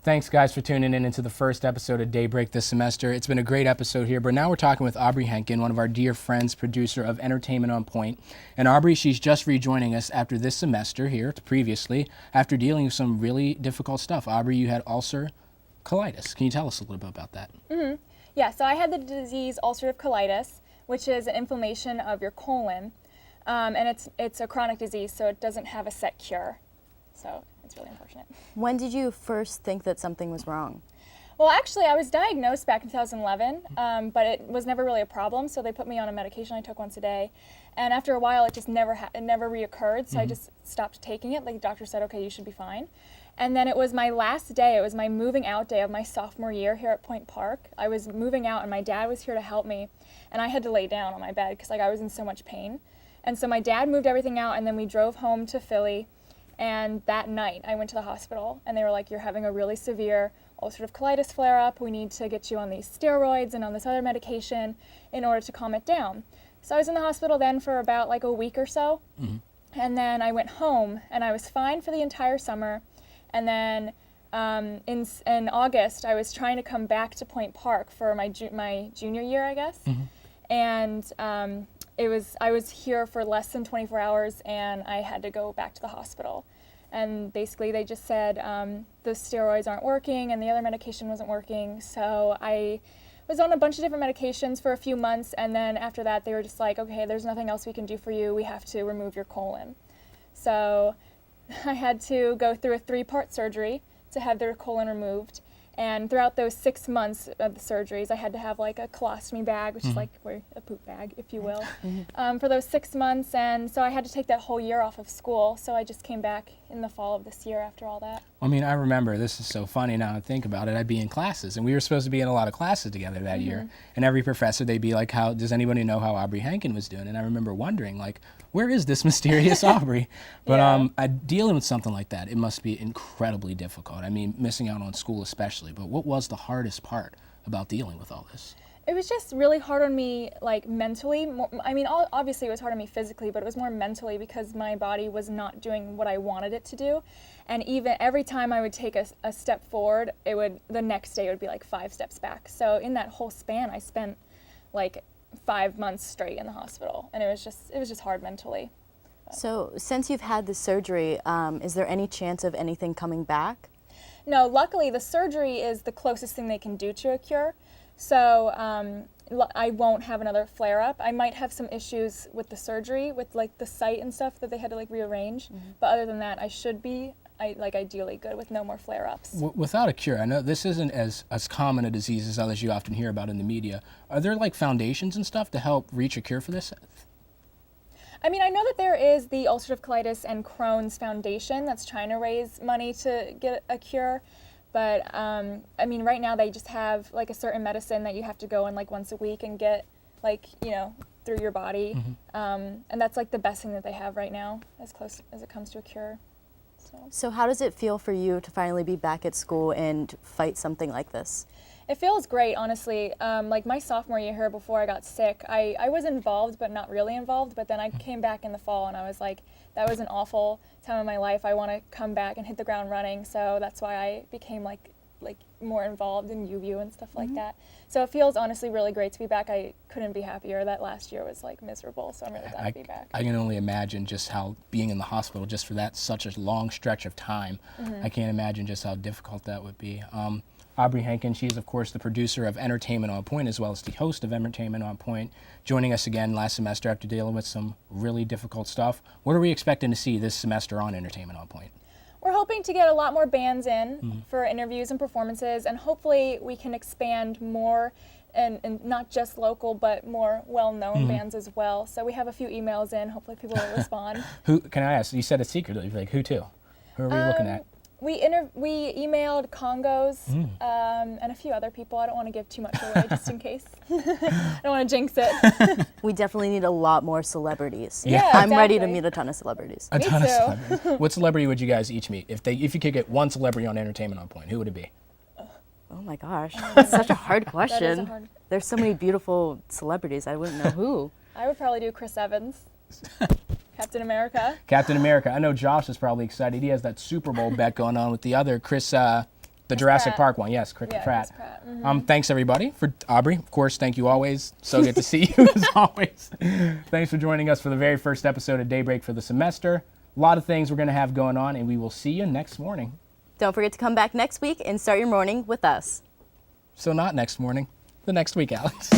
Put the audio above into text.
Thanks, guys, for tuning in into the first episode of Daybreak this semester. It's been a great episode here, but now we're talking with Aubrey Hank, one of our dear friends, producer of Entertainment on Point. And Aubrey, she's just rejoining us after this semester here, previously, after dealing with some really difficult stuff. Aubrey, you had ulcer colitis. Can you tell us a little bit about that? Yeah, so I had the disease ulcerative colitis, which is an inflammation of your colon. And it's a chronic disease, so it doesn't have a set cure. So it's really unfortunate. When did you first think that something was wrong? Well, actually, I was diagnosed back in 2011, but it was never really a problem. So they put me on a medication I took once a day, and after a while, it just never reoccurred. So I just stopped taking it. Like the doctor said, okay, you should be fine. And then it was my last day. It was my moving out day of my sophomore year here at Point Park. I was moving out, and my dad was here to help me, and I had to lay down on my bed because I was in so much pain. And so my dad moved everything out, and then we drove home to Philly. And that night, I went to the hospital, and they were like, you're having a really severe ulcerative colitis flare-up. We need to get you on these steroids and on this other medication in order to calm it down. So I was in the hospital then for about like a week or so. And then I went home, and I was fine for the entire summer. And then in August, I was trying to come back to Point Park for my junior year, I guess. And I was here for less than 24 hours, and I had to go back to the hospital. And basically they just said the steroids aren't working and the other medication wasn't working. So I was on a bunch of different medications for a few months, and then after that they were just like, okay, there's nothing else we can do for you. We have to remove your colon. So I had to go through a 3-part surgery to have their colon removed. And throughout those 6 months of the surgeries, I had to have like a colostomy bag, which is like a poop bag, if you will, for those 6 months. And so I had to take that whole year off of school. So I just came back in the fall of this year after all that. I mean, I remember, this is so funny now to think about it, I'd be in classes, and we were supposed to be in a lot of classes together that year. And every professor, they'd be like, does anybody know how Aubrey Hank was doing? And I remember wondering, like, where is this mysterious Aubrey? But dealing with something like that, it must be incredibly difficult. I mean, missing out on school especially. But what was the hardest part about dealing with all this? It was just really hard on me, like, mentally. I mean, obviously it was hard on me physically, but it was more mentally because my body was not doing what I wanted it to do. And even every time I would take a step forward, the next day it would be like 5 steps back. So in that whole span, I spent like 5 months straight in the hospital, and it was just hard mentally. So since you've had the surgery, is there any chance of anything coming back? No, luckily the surgery is the closest thing they can do to a cure. So I won't have another flare-up. I might have some issues with the surgery, with like the site and stuff that they had to like rearrange. But other than that, I should be ideally good with no more flare-ups. Without a cure, I know this isn't as common a disease as others you often hear about in the media. Are there like foundations and stuff to help reach a cure for this? I mean, I know that there is the Ulcerative Colitis and Crohn's Foundation that's trying to raise money to get a cure. But, I mean, right now they just have, like, a certain medicine that you have to go in, like, once a week and get, like, you know, through your body. And that's, like, the best thing that they have right now, as close as it comes to a cure. So how does it feel for you to finally be back at school and fight something like this? It feels great, honestly. Like my sophomore year here before I got sick, I was involved but not really involved, but then I came back in the fall and I was like, that was an awful time of my life. I want to come back and hit the ground running, so that's why I became like more involved in UVU and stuff like that. So it feels honestly really great to be back. I couldn't be happier. That last year was like miserable, so I'm really glad to be back. I can only imagine just how being in the hospital just for that such a long stretch of time, I can't imagine just how difficult that would be. Aubrey Hank, she is, of course, the producer of Entertainment on Point, as well as the host of Entertainment on Point, joining us again last semester after dealing with some really difficult stuff. What are we expecting to see this semester on Entertainment on Point? We're hoping to get a lot more bands in for interviews and performances, and hopefully we can expand more, and not just local, but more well-known bands as well. So we have a few emails in. Hopefully people will respond. Who, can I ask, you said it secretly, like who to? Who are we looking at? We emailed Congos and a few other people. I don't want to give too much away just in case. I don't want to jinx it. We definitely need a lot more celebrities. Yeah, I'm ready to meet a ton of celebrities. A ton of celebrities. What celebrity would you guys each meet? If you could get one celebrity on Entertainment on Point, who would it be? Oh my gosh, that's such a hard question. That is a hard... There's so many beautiful celebrities, I wouldn't know who. I would probably do Chris Evans. Captain America. Captain America. I know Josh is probably excited. He has that Super Bowl bet going on with the other Chris The Jurassic Pratt. Park one, yes, Cricket Yeah, Pratt. Chris Pratt. Mhm. Thanks everybody for Aubrey. Of course, thank you always. So good to see you as always. Thanks for joining us for the very first episode of Daybreak for the semester. A lot of things we're going to have going on, and we will see you next morning. Don't forget to come back next week and start your morning with us. So not next morning, the next week, Alex.